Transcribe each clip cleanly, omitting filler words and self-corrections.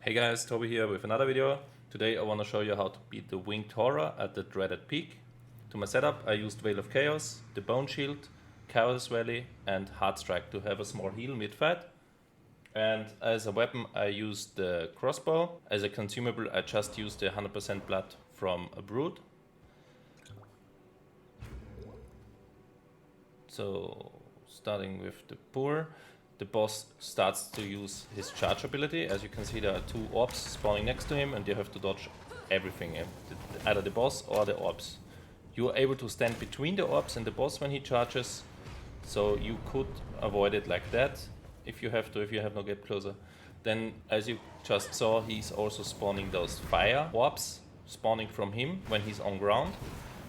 Hey guys, Toby here with another video. Today I want to show you how to beat the Winged Horror at the Dreaded Peak. To my setup I used Veil of Chaos, the Bone Shield, Chaos Valley and Heartstrike to have a small heal mid-fight. And as a weapon I used the crossbow. As a consumable I just used the 100% blood from a brood. So starting with the boar. The boss starts to use his charge ability. As you can see, there are two orbs spawning next to him and you have to dodge everything, either the boss or the orbs. You are able to stand between the orbs and the boss when he charges, so you could avoid it like that if you have to, if you have no get closer. Then, as you just saw, he's also spawning those fire orbs spawning from him when he's on ground,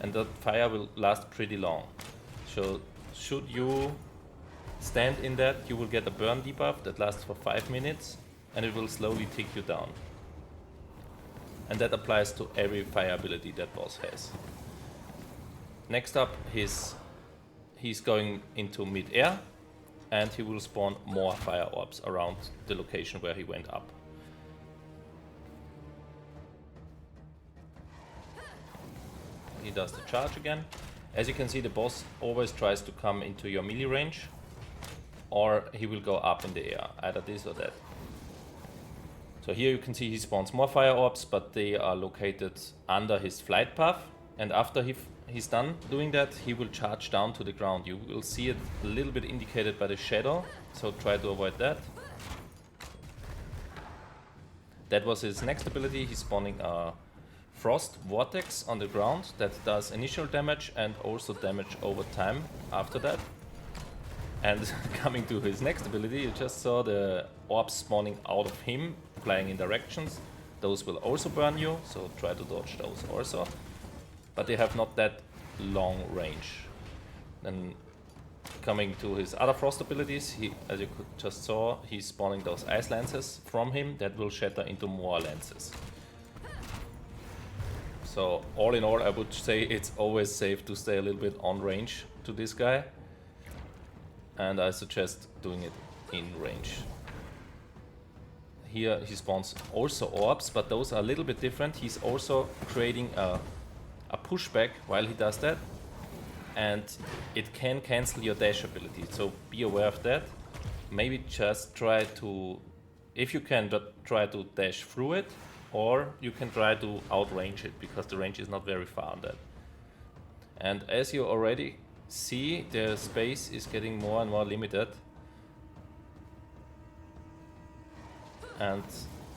and that fire will last pretty long. So should you stand in that, you will get a burn debuff that lasts for 5 minutes and it will slowly tick you down. And that applies to every fire ability that boss has. Next up, he's going into mid-air and he will spawn more fire orbs around the location where he went up. He does the charge again. As you can see, the boss always tries to come into your melee range, or he will go up in the air, either this or that. So here you can see he spawns more fire orbs, but they are located under his flight path, and after he's done doing that, he will charge down to the ground. You will see it a little bit indicated by the shadow, so try to avoid that. That was his next ability. He's spawning a Frost Vortex on the ground that does initial damage and also damage over time after that. And coming to his next ability, you just saw the orbs spawning out of him, flying in directions. Those will also burn you, so try to dodge those also. But they have not that long range. Then coming to his other frost abilities, as you just saw, he's spawning those ice lances from him that will shatter into more lances. So all in all, I would say it's always safe to stay a little bit on range to this guy. And I suggest doing it in range. Here he spawns also orbs, but those are a little bit different. He's also creating a pushback while he does that, and it can cancel your dash ability, so be aware of that. Maybe just try to, if you can, but try to dash through it, or you can try to outrange it, because the range is not very far on that. And as you already see, the space is getting more and more limited, and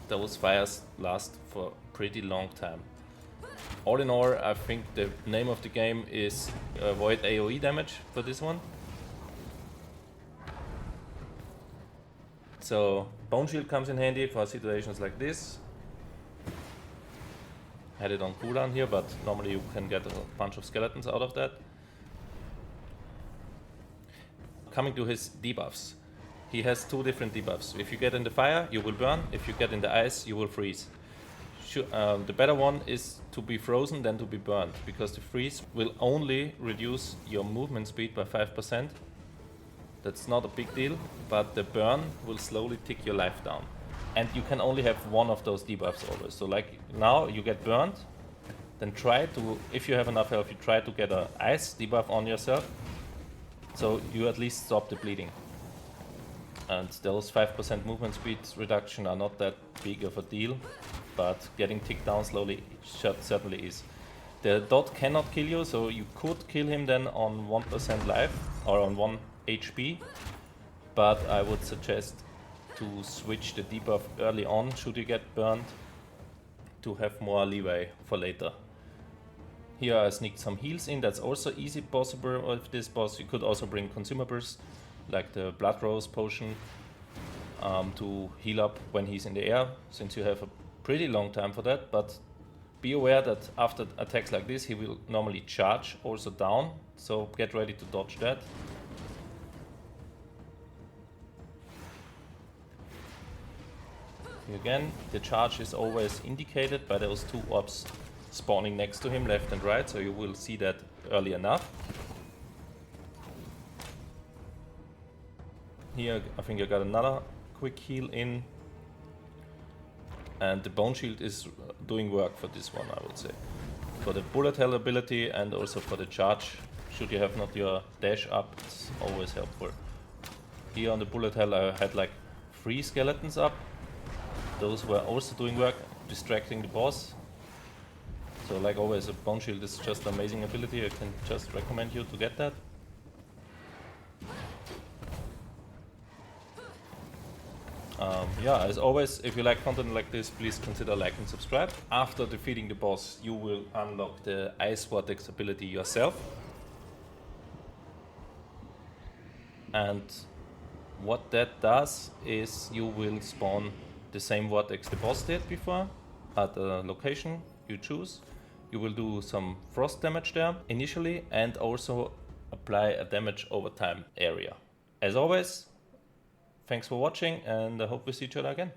those fires last for a pretty long time. All in all, I think the name of the game is avoid AoE damage for this one. So Bone Shield comes in handy for situations like this. Had it on cooldown here, but normally you can get a bunch of skeletons out of that. Coming to his debuffs, he has two different debuffs. If you get in the fire, you will burn. If you get in the ice, you will freeze. The better one is to be frozen than to be burned, because the freeze will only reduce your movement speed by 5%. That's not a big deal, but the burn will slowly tick your life down. And you can only have one of those debuffs always. So like now you get burned, then try to, if you have enough health, you try to get an ice debuff on yourself, so you at least stop the bleeding. And those 5% movement speed reduction are not that big of a deal, but getting ticked down slowly certainly is. The dot cannot kill you, so you could kill him then on 1% life or on 1 HP, but I would suggest to switch the debuff early on should you get burned, to have more leeway for later. Here I sneaked some heals in, that's also easy possible with this boss. You could also bring consumables like the Blood Rose potion to heal up when he's in the air, since you have a pretty long time for that. But be aware that after attacks like this he will normally charge also down, so get ready to dodge that. Here again, the charge is always indicated by those two orbs spawning next to him, left and right, so you will see that early enough. Here I think I got another quick heal in. And the Bone Shield is doing work for this one, I would say. For the bullet hell ability and also for the charge, should you have not your dash up, it's always helpful. Here on the bullet hell I had like 3 skeletons up. Those were also doing work, distracting the boss. So like always, a Bone Shield is just an amazing ability. I can just recommend you to get that. Yeah, as always, if you like content like this, please consider like and subscribe. After defeating the boss, you will unlock the Ice Vortex ability yourself. And what that does is you will spawn the same Vortex the boss did before at a location you choose. You will do some frost damage there initially and also apply a damage over time area. As always, thanks for watching and I hope we see each other again.